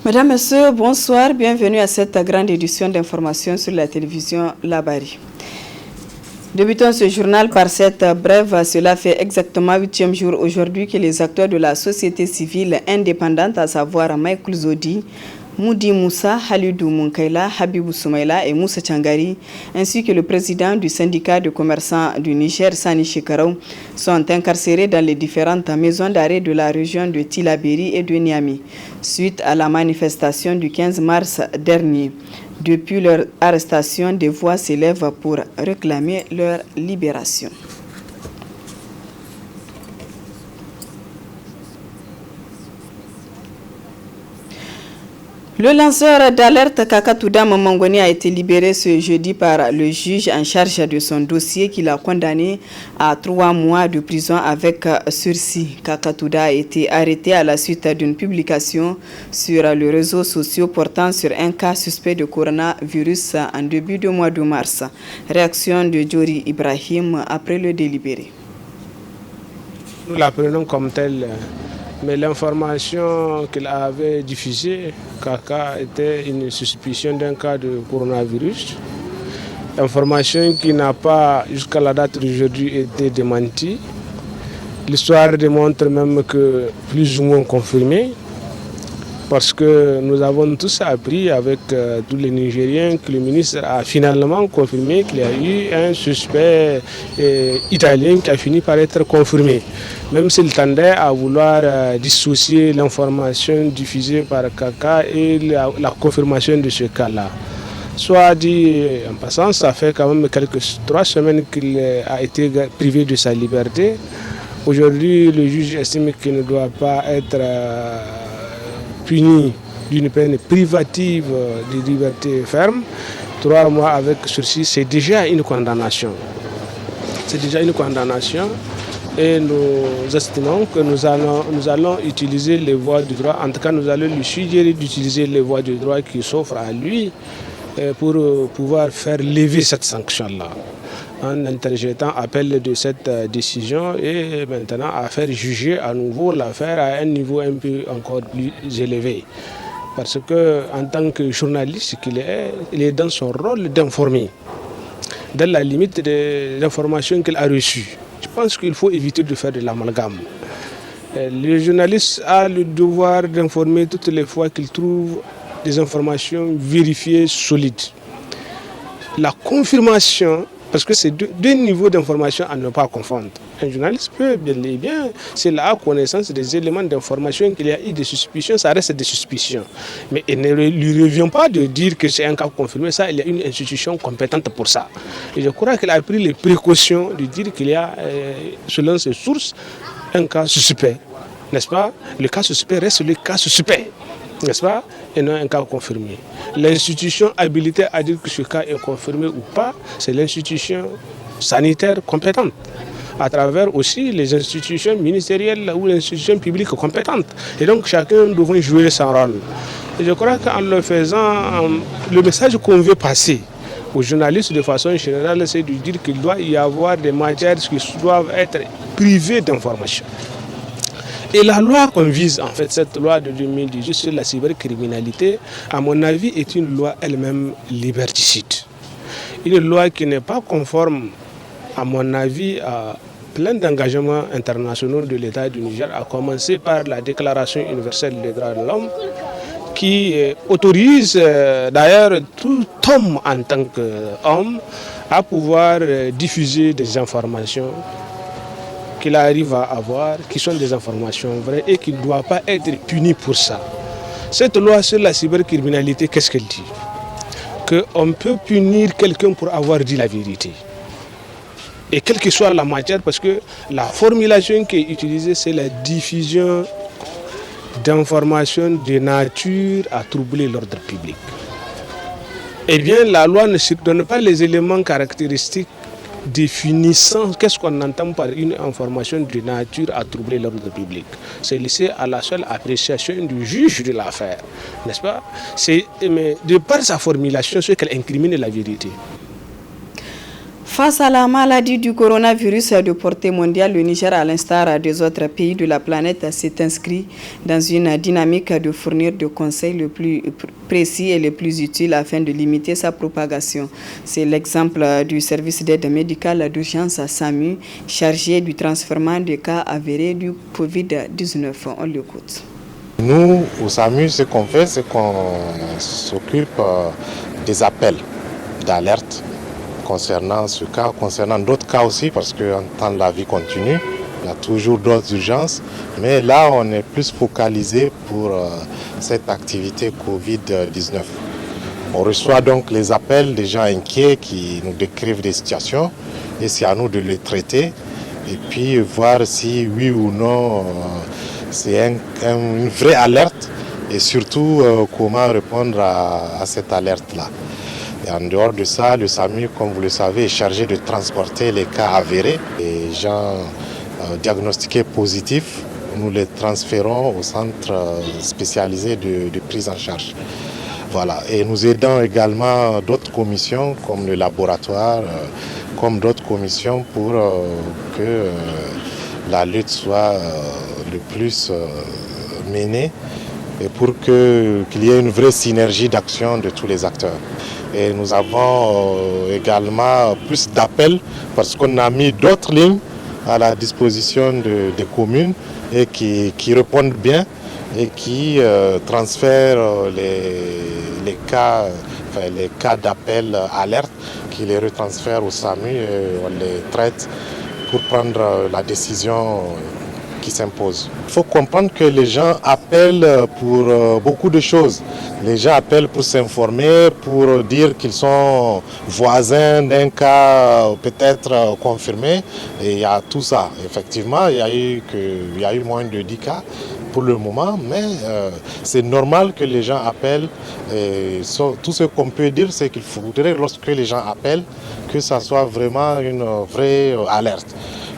Mesdames, Messieurs, bonsoir. Bienvenue à cette grande édition d'information sur la télévision Labari. Débutons ce journal par cette brève. Cela fait exactement 8e jour aujourd'hui que les acteurs de la société civile indépendante, à savoir Michael Zodi, Moudi Moussa, Halidou Munkaila, Habibou Soumaïla et Moussa Tchangari, ainsi que le président du syndicat de commerçants du Niger, Sani Shekaraou, sont incarcérés dans les différentes maisons d'arrêt de la région de Tillabéri et de Niamey, suite à la manifestation du 15 mars dernier. Depuis leur arrestation, des voix s'élèvent pour réclamer leur libération. Le lanceur d'alerte Kakatouda Mamangoni a été libéré ce jeudi par le juge en charge de son dossier qui l'a condamné à 3 mois de prison avec sursis. Kakatouda a été arrêté à la suite d'une publication sur les réseaux sociaux portant sur un cas suspect de coronavirus en début de mois de mars. Réaction de Djori Ibrahim après le délibéré. Nous la prenons comme telle. Mais l'information qu'il avait diffusée, Kaka, était une suspicion d'un cas de coronavirus. Information qui n'a pas, jusqu'à la date d'aujourd'hui, été démentie. L'histoire démontre même que plus ou moins confirmée, parce que nous avons tous appris avec tous les Nigériens que le ministre a finalement confirmé qu'il y a eu un suspect italien qui a fini par être confirmé. Même s'il tendait à vouloir dissocier l'information diffusée par Kaka et la confirmation de ce cas-là. Soit dit en passant, ça fait quand même 3 semaines qu'il a été privé de sa liberté. Aujourd'hui, le juge estime qu'il ne doit pas être puni d'une peine privative de liberté ferme. 3 mois avec sursis, c'est déjà une condamnation. C'est déjà une condamnation. Et nous estimons que nous allons utiliser les voies du droit. En tout cas, nous allons lui suggérer d'utiliser les voies du droit qui s'offrent à lui pour pouvoir faire lever cette sanction-là, en interjetant appel de cette décision et maintenant à faire juger à nouveau l'affaire à un niveau un peu encore plus élevé. Parce qu'en tant que journaliste qu'il est, il est dans son rôle d'informer, dans la limite des informations qu'il a reçues. Je pense qu'il faut éviter de faire de l'amalgame. Le journaliste a le devoir d'informer toutes les fois qu'il trouve des informations vérifiées, solides. La confirmation, parce que c'est deux niveaux d'information à ne pas confondre. Un journaliste peut bien, s'il a connaissance des éléments d'information qu'il y a eu des suspicions, ça reste des suspicions. Mais il ne lui revient pas de dire que c'est un cas confirmé, ça, il y a une institution compétente pour ça. Et je crois qu'il a pris les précautions de dire qu'il y a, selon ses sources, un cas suspect. N'est-ce pas? Le cas suspect reste le cas suspect. N'est-ce pas? Et non un cas confirmé. L'institution habilitée à dire que ce cas est confirmé ou pas, c'est l'institution sanitaire compétente, à travers aussi les institutions ministérielles ou les institutions publiques compétentes. Et donc chacun doit jouer son rôle. Et je crois qu'en le faisant, le message qu'on veut passer aux journalistes de façon générale, c'est de dire qu'il doit y avoir des matières qui doivent être privées d'informations. Et la loi qu'on vise, en fait, cette loi de 2018 sur la cybercriminalité, à mon avis, est une loi elle-même liberticide. Une loi qui n'est pas conforme, à mon avis, à plein d'engagements internationaux de l'État du Niger, à commencer par la Déclaration universelle des droits de l'homme, qui autorise d'ailleurs tout homme en tant qu'homme à pouvoir diffuser des informations qu'il arrive à avoir, qui sont des informations vraies et qui ne doivent pas être puni pour ça. Cette loi sur la cybercriminalité, qu'est-ce qu'elle dit? Qu'on peut punir quelqu'un pour avoir dit la vérité. Et quelle que soit la matière, parce que la formulation qui est utilisée, c'est la diffusion d'informations de nature à troubler l'ordre public. Eh bien, la loi ne se donne pas les éléments caractéristiques définissant qu'est-ce qu'on entend par une information de nature à troubler l'ordre public. C'est laissé à la seule appréciation du juge de l'affaire, n'est-ce pas? Mais de par sa formulation, c'est qu'elle incrimine la vérité. Face à la maladie du coronavirus de portée mondiale, le Niger, à l'instar des autres pays de la planète, s'est inscrit dans une dynamique de fournir des conseils les plus précis et les plus utiles afin de limiter sa propagation. C'est l'exemple du service d'aide médicale d'urgence à SAMU, chargé du transfèrement des cas avérés du Covid-19. On l'écoute. Nous, au SAMU, ce qu'on fait, c'est qu'on s'occupe des appels d'alerte concernant ce cas, concernant d'autres cas aussi, parce qu'en temps la vie continue, il y a toujours d'autres urgences. Mais là, on est plus focalisé pour cette activité Covid-19. On reçoit donc les appels des gens inquiets qui nous décrivent des situations et c'est à nous de les traiter et puis voir si oui ou non c'est une vraie alerte et surtout comment répondre à cette alerte-là. Et en dehors de ça, le SAMU, comme vous le savez, est chargé de transporter les cas avérés. Les gens diagnostiqués positifs, nous les transférons au centre spécialisé de prise en charge. Voilà. Et nous aidons également d'autres commissions comme le laboratoire, comme d'autres commissions pour que la lutte soit le plus menée et pour qu'il y ait une vraie synergie d'action de tous les acteurs. Et nous avons également plus d'appels parce qu'on a mis d'autres lignes à la disposition des communes et qui répondent bien et qui transfèrent les cas d'appel alerte, qui les retransfèrent au SAMU et on les traite pour prendre la décision qui s'impose. Il faut comprendre que les gens appellent pour beaucoup de choses. Les gens appellent pour s'informer, pour dire qu'ils sont voisins d'un cas peut-être confirmé. Et il y a tout ça. Effectivement, il y a eu moins de 10 cas pour le moment, mais c'est normal que les gens appellent. Et tout ce qu'on peut dire, c'est qu'il faudrait, lorsque les gens appellent, que ça soit vraiment une vraie alerte.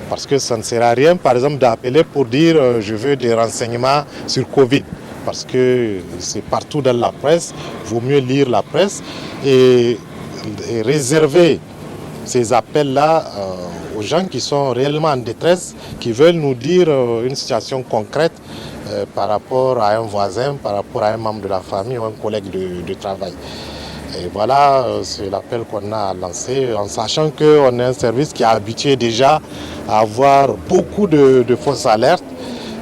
Parce que ça ne sert à rien, par exemple, d'appeler pour dire je veux des renseignements sur Covid. Parce que c'est partout dans la presse, il vaut mieux lire la presse et réserver ces appels-là aux gens qui sont réellement en détresse, qui veulent nous dire une situation concrète par rapport à un voisin, par rapport à un membre de la famille ou un collègue de travail. Et voilà, c'est l'appel qu'on a lancé en sachant qu'on est un service qui est habitué déjà à avoir beaucoup de fausses alertes.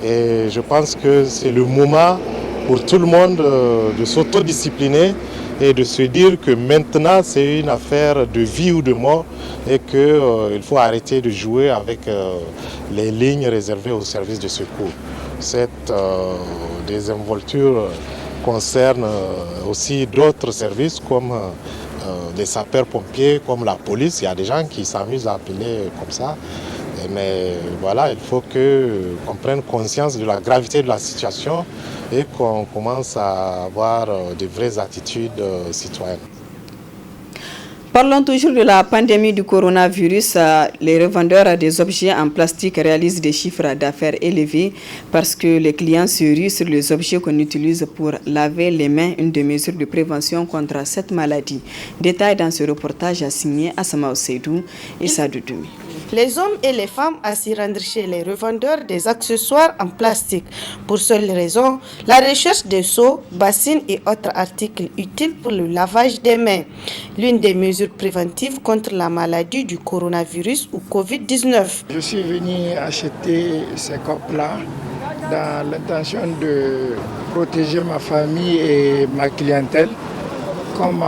Et je pense que c'est le moment pour tout le monde de s'autodiscipliner et de se dire que maintenant c'est une affaire de vie ou de mort et qu'il faut arrêter de jouer avec les lignes réservées aux services de secours. Cette désinvolture concerne aussi d'autres services comme les sapeurs-pompiers, comme la police. Il y a des gens qui s'amusent à appeler comme ça. Mais voilà, il faut qu'on prenne conscience de la gravité de la situation et qu'on commence à avoir de vraies attitudes citoyennes. Parlons toujours de la pandémie du coronavirus. Les revendeurs des objets en plastique réalisent des chiffres d'affaires élevés parce que les clients se ruent sur les objets qu'on utilise pour laver les mains, une des mesures de prévention contre cette maladie. Détail dans ce reportage signé Asama Oseidou et Sadou Doumi. Les hommes et les femmes à s'y rendre chez les revendeurs des accessoires en plastique. Pour seule raison, la recherche de seaux, bassines et autres articles utiles pour le lavage des mains. L'une des mesures préventives contre la maladie du coronavirus ou Covid-19. Je suis venu acheter ces copes-là dans l'intention de protéger ma famille et ma clientèle. Comme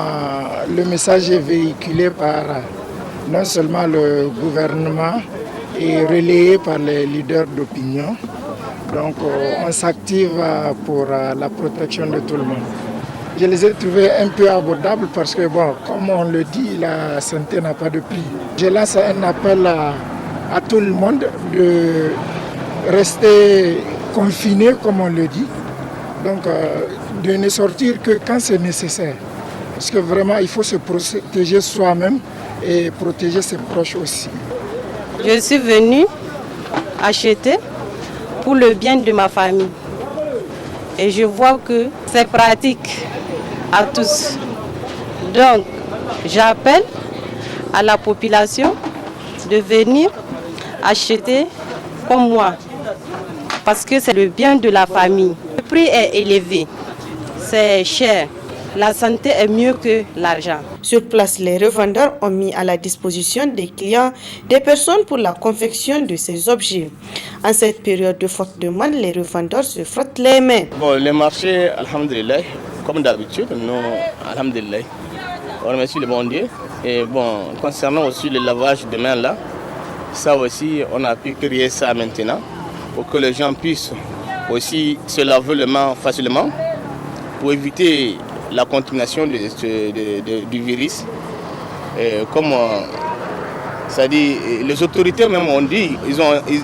le message est véhiculé par non seulement le gouvernement et relayé par les leaders d'opinion. Donc on s'active pour la protection de tout le monde. Je les ai trouvés un peu abordables parce que, bon, comme on le dit, la santé n'a pas de prix. Je lance un appel à tout le monde de rester confiné, comme on le dit. Donc de ne sortir que quand c'est nécessaire. Parce que vraiment, il faut se protéger soi-même et protéger ses proches aussi. Je suis venue acheter pour le bien de ma famille. Et je vois que c'est pratique à tous. Donc, j'appelle à la population de venir acheter comme moi. Parce que c'est le bien de la famille. Le prix est élevé, c'est cher. La santé est mieux que l'argent. Sur place, les revendeurs ont mis à la disposition des clients des personnes pour la confection de ces objets. En cette période de forte demande, les revendeurs se frottent les mains. Bon, le marché, alhamdulillah, comme d'habitude, nous, alhamdulillah, on remercie le bon Dieu. Et bon, concernant aussi le lavage de mains là, ça aussi, on a pu créer ça maintenant pour que les gens puissent aussi se laver les mains facilement pour éviter la contamination du virus. Et comme ça dit, les autorités même ont dit,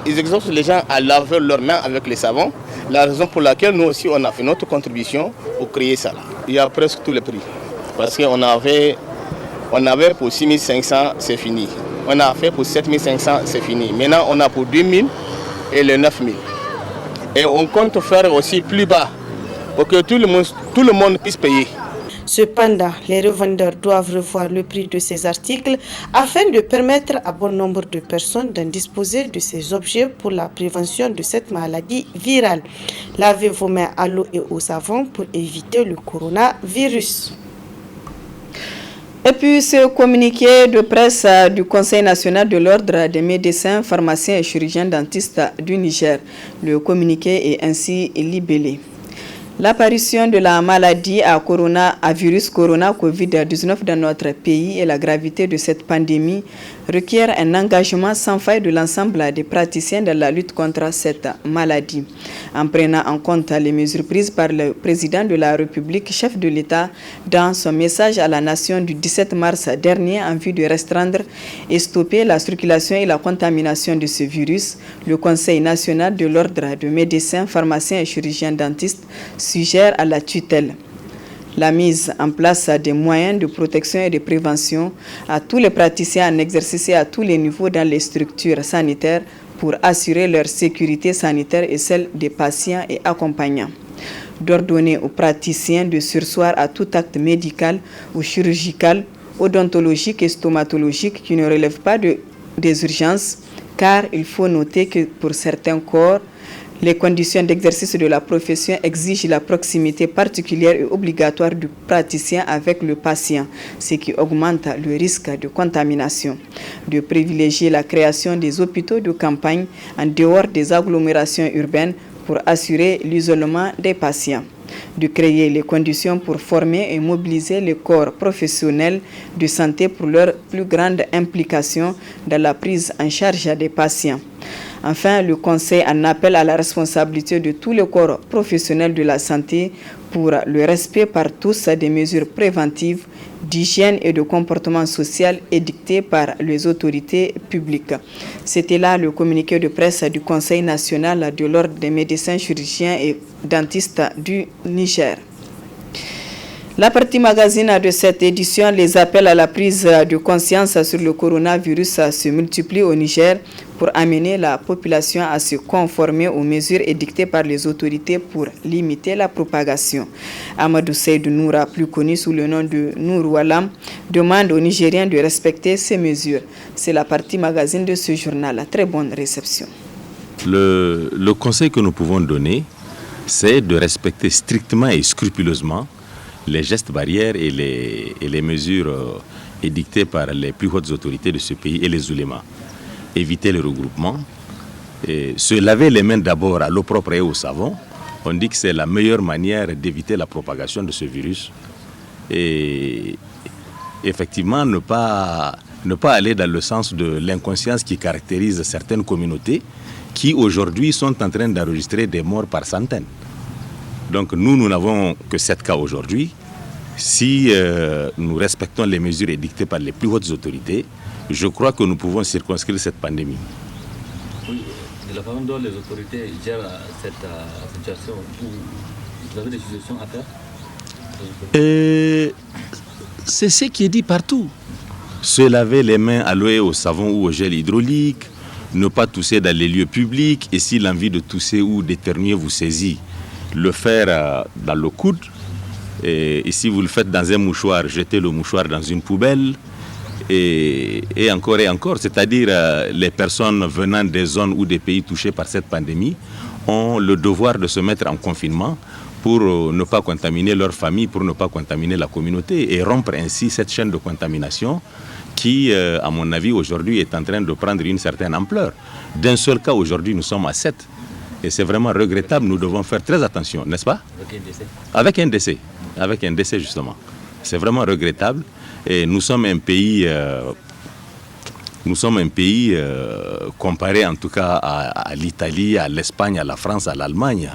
ils exhortent les gens à laver leurs mains avec le savon. La raison pour laquelle nous aussi on a fait notre contribution pour créer ça là. Il y a presque tous les prix. Parce qu'on avait pour 6 500, c'est fini. On a fait pour 7 500, c'est fini. Maintenant on a pour 2 000 et les 9 000. Et on compte faire aussi plus bas pour que tout le monde puisse payer. Cependant, les revendeurs doivent revoir le prix de ces articles afin de permettre à bon nombre de personnes d'en disposer de ces objets pour la prévention de cette maladie virale. Lavez vos mains à l'eau et au savon pour éviter le coronavirus. Et puis ce communiqué de presse du Conseil national de l'ordre des médecins, pharmaciens et chirurgiens dentistes du Niger. Le communiqué est ainsi libellé. L'apparition de la maladie à virus corona Covid-19 dans notre pays et la gravité de cette pandémie requiert un engagement sans faille de l'ensemble des praticiens dans la lutte contre cette maladie. En prenant en compte les mesures prises par le président de la République, chef de l'État, dans son message à la nation du 17 mars dernier en vue de restreindre et stopper la circulation et la contamination de ce virus, le Conseil national de l'ordre de médecins, pharmaciens et chirurgiens dentistes suggère à la tutelle la mise en place des moyens de protection et de prévention à tous les praticiens en exercice et à tous les niveaux dans les structures sanitaires pour assurer leur sécurité sanitaire et celle des patients et accompagnants. D'ordonner aux praticiens de surseoir à tout acte médical ou chirurgical, odontologique et stomatologique qui ne relève pas des urgences, car il faut noter que pour certains corps, les conditions d'exercice de la profession exigent la proximité particulière et obligatoire du praticien avec le patient, ce qui augmente le risque de contamination. De privilégier la création des hôpitaux de campagne en dehors des agglomérations urbaines pour assurer l'isolement des patients. De créer les conditions pour former et mobiliser les corps professionnels de santé pour leur plus grande implication dans la prise en charge des patients. Enfin, le Conseil en appelle à la responsabilité de tous les corps professionnels de la santé pour le respect par tous des mesures préventives d'hygiène et de comportement social édictées par les autorités publiques. C'était là le communiqué de presse du Conseil national de l'ordre des médecins, chirurgiens et dentistes du Niger. La partie magazine de cette édition, les appels à la prise de conscience sur le coronavirus se multiplient au Niger pour amener la population à se conformer aux mesures édictées par les autorités pour limiter la propagation. Amadou Seydou Noura, plus connu sous le nom de Nour Walam, demande aux Nigériens de respecter ces mesures. C'est la partie magazine de ce journal. Très bonne réception. Le conseil que nous pouvons donner, c'est de respecter strictement et scrupuleusement les gestes barrières et les mesures édictées par les plus hautes autorités de ce pays et les oulémas. Éviter le regroupement, et se laver les mains d'abord à l'eau propre et au savon. On dit que c'est la meilleure manière d'éviter la propagation de ce virus. Et effectivement, ne pas aller dans le sens de l'inconscience qui caractérise certaines communautés qui aujourd'hui sont en train d'enregistrer des morts par centaines. Donc nous n'avons que 7 cas aujourd'hui. Si nous respectons les mesures édictées par les plus hautes autorités, je crois que nous pouvons circonscrire cette pandémie. Oui, de la façon dont les autorités gèrent cette situation, vous avez des suggestions à faire? C'est ce qui est dit partout. se laver les mains à l'eau et au savon ou au gel hydraulique, ne pas tousser dans les lieux publics, et si l'envie de tousser ou d'éternuer vous saisit, le faire dans le coude, et si vous le faites dans un mouchoir, jetez le mouchoir dans une poubelle, et encore, c'est-à-dire les personnes venant des zones ou des pays touchés par cette pandémie ont le devoir de se mettre en confinement pour ne pas contaminer leur famille, pour ne pas contaminer la communauté et rompre ainsi cette chaîne de contamination qui, à mon avis, aujourd'hui est en train de prendre une certaine ampleur. D'un seul cas, aujourd'hui, nous sommes à 7. Et c'est vraiment regrettable, nous devons faire très attention, n'est-ce pas? Avec un décès. Avec un décès, justement. C'est vraiment regrettable. Et nous sommes un pays, comparé en tout cas à l'Italie, à l'Espagne, à la France, à l'Allemagne.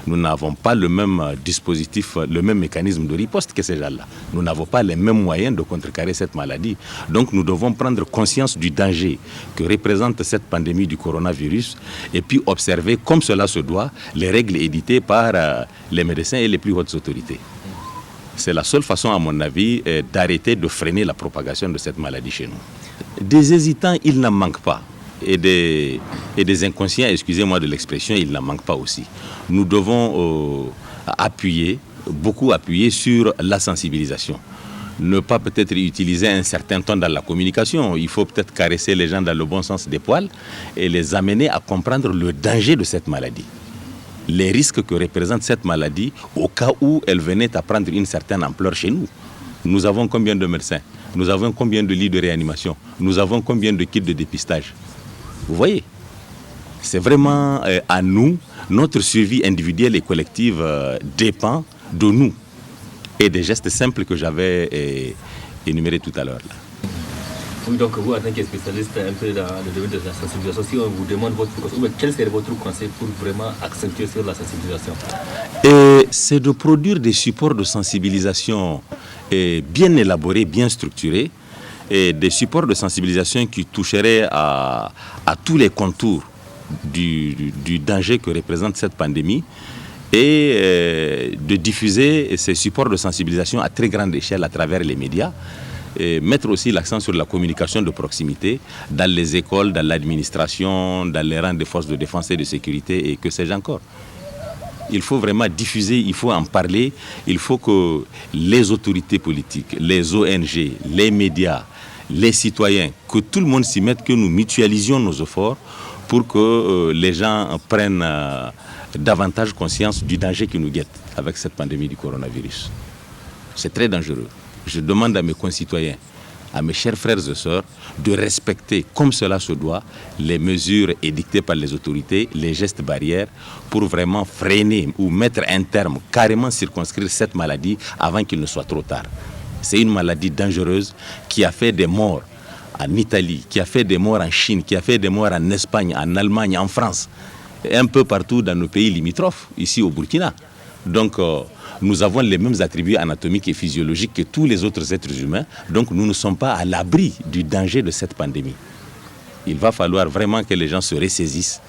Nous n'avons pas le même dispositif, le même mécanisme de riposte que ces gens-là. Nous n'avons pas les mêmes moyens de contrecarrer cette maladie. Donc nous devons prendre conscience du danger que représente cette pandémie du coronavirus et puis observer, comme cela se doit, les règles éditées par les médecins et les plus hautes autorités. C'est la seule façon, à mon avis, d'arrêter de freiner la propagation de cette maladie chez nous. Des hésitants, il n'en manque pas. Et des inconscients, excusez-moi de l'expression, il n'en manque pas aussi. Nous devons beaucoup appuyer sur la sensibilisation. Ne pas peut-être utiliser un certain ton dans la communication. Il faut peut-être caresser les gens dans le bon sens des poils et les amener à comprendre le danger de cette maladie. Les risques que représente cette maladie au cas où elle venait à prendre une certaine ampleur chez nous. Nous avons combien de médecins? Nous avons combien de lits de réanimation? Nous avons combien de kits de dépistage? Vous voyez, c'est vraiment à nous, notre survie individuelle et collective dépend de nous et des gestes simples que j'avais énumérés tout à l'heure. Oui, donc vous, en tant que spécialiste un peu dans le domaine de la sensibilisation, si on vous demande quel serait votre conseil pour vraiment accentuer sur la sensibilisation? C'est de produire des supports de sensibilisation bien élaborés, bien structurés, et des supports de sensibilisation qui toucheraient à tous les contours du danger que représente cette pandémie et de diffuser ces supports de sensibilisation à très grande échelle à travers les médias. Et mettre aussi l'accent sur la communication de proximité dans les écoles, dans l'administration, dans les rangs des forces de défense et de sécurité et que sais-je encore. Il faut vraiment diffuser, il faut en parler, il faut que les autorités politiques, les ONG, les médias, les citoyens, que tout le monde s'y mette, que nous mutualisions nos efforts pour que les gens prennent davantage conscience du danger qui nous guette avec cette pandémie du coronavirus. C'est très dangereux. Je demande à mes concitoyens, à mes chers frères et sœurs, de respecter, comme cela se doit, les mesures édictées par les autorités, les gestes barrières, pour vraiment freiner ou mettre un terme, carrément circonscrire cette maladie avant qu'il ne soit trop tard. C'est une maladie dangereuse qui a fait des morts en Italie, qui a fait des morts en Chine, qui a fait des morts en Espagne, en Allemagne, en France, et un peu partout dans nos pays limitrophes, ici au Burkina. Donc, nous avons les mêmes attributs anatomiques et physiologiques que tous les autres êtres humains. Donc nous ne sommes pas à l'abri du danger de cette pandémie. Il va falloir vraiment que les gens se ressaisissent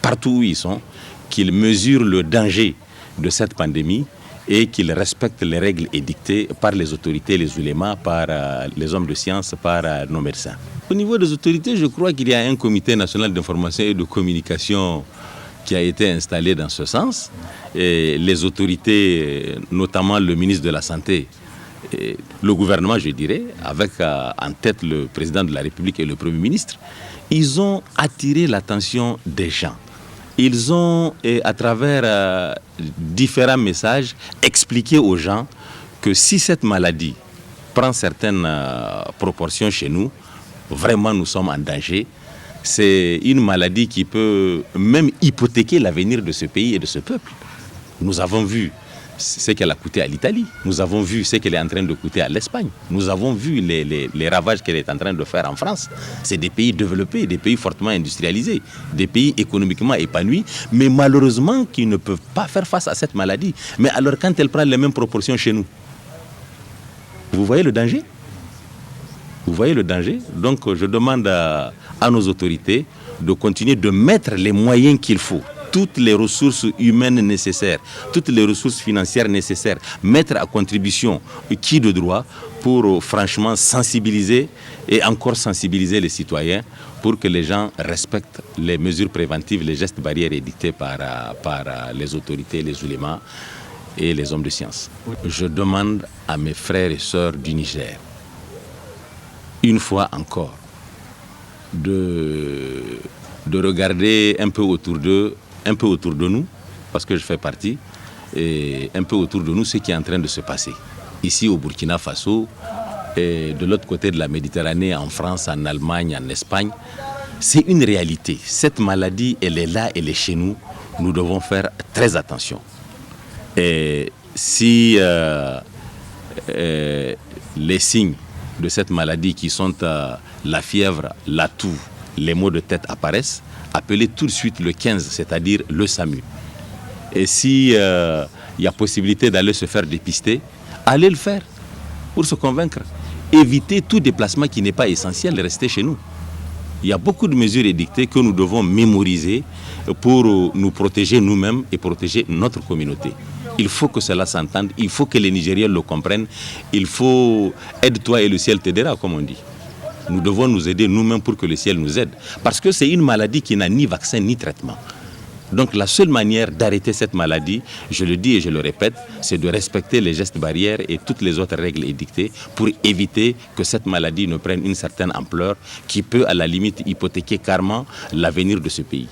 partout où ils sont, qu'ils mesurent le danger de cette pandémie et qu'ils respectent les règles édictées par les autorités, les ulémas, par les hommes de science, par nos médecins. Au niveau des autorités, je crois qu'il y a un comité national d'information et de communication qui a été installé dans ce sens. Et les autorités, notamment le ministre de la Santé, et le gouvernement, je dirais, avec en tête le président de la République et le Premier ministre, ils ont attiré l'attention des gens. Ils ont, à travers différents messages, expliqué aux gens que si cette maladie prend certaines proportions chez nous, vraiment nous sommes en danger. C'est une maladie qui peut même hypothéquer l'avenir de ce pays et de ce peuple. Nous avons vu ce qu'elle a coûté à l'Italie. Nous avons vu ce qu'elle est en train de coûter à l'Espagne. Nous avons vu les ravages qu'elle est en train de faire en France. C'est des pays développés, des pays fortement industrialisés, des pays économiquement épanouis, mais malheureusement qui ne peuvent pas faire face à cette maladie. Mais alors quand elle prend les mêmes proportions chez nous, vous voyez le danger ? Vous voyez le danger? Donc je demande à nos autorités de continuer de mettre les moyens qu'il faut toutes les ressources humaines nécessaires, toutes les ressources financières nécessaires, mettre à contribution qui de droit pour franchement sensibiliser et encore sensibiliser les citoyens pour que les gens respectent les mesures préventives, les gestes barrières édictés par les autorités, les oulémas et les hommes de science. Je demande à mes frères et sœurs du Niger, une fois encore, de regarder un peu autour d'eux, un peu autour de nous, parce que je fais partie, et un peu autour de nous ce qui est en train de se passer. Ici au Burkina Faso, et de l'autre côté de la Méditerranée, en France, en Allemagne, en Espagne, c'est une réalité. Cette maladie, elle est là, elle est chez nous. Nous devons faire très attention. Et si les signes de cette maladie qui sont la fièvre, la toux, les maux de tête apparaissent, appelez tout de suite le 15, c'est-à-dire le SAMU. Et si il y a possibilité d'aller se faire dépister, allez le faire pour se convaincre. Évitez tout déplacement qui n'est pas essentiel, restez chez nous. Il y a beaucoup de mesures édictées que nous devons mémoriser pour nous protéger nous-mêmes et protéger notre communauté. Il faut que cela s'entende, il faut que les Nigériens le comprennent, il faut aide-toi et le ciel t'aidera, comme on dit. Nous devons nous aider nous-mêmes pour que le ciel nous aide. Parce que c'est une maladie qui n'a ni vaccin ni traitement. Donc la seule manière d'arrêter cette maladie, je le dis et je le répète, c'est de respecter les gestes barrières et toutes les autres règles édictées pour éviter que cette maladie ne prenne une certaine ampleur qui peut à la limite hypothéquer carrément l'avenir de ce pays.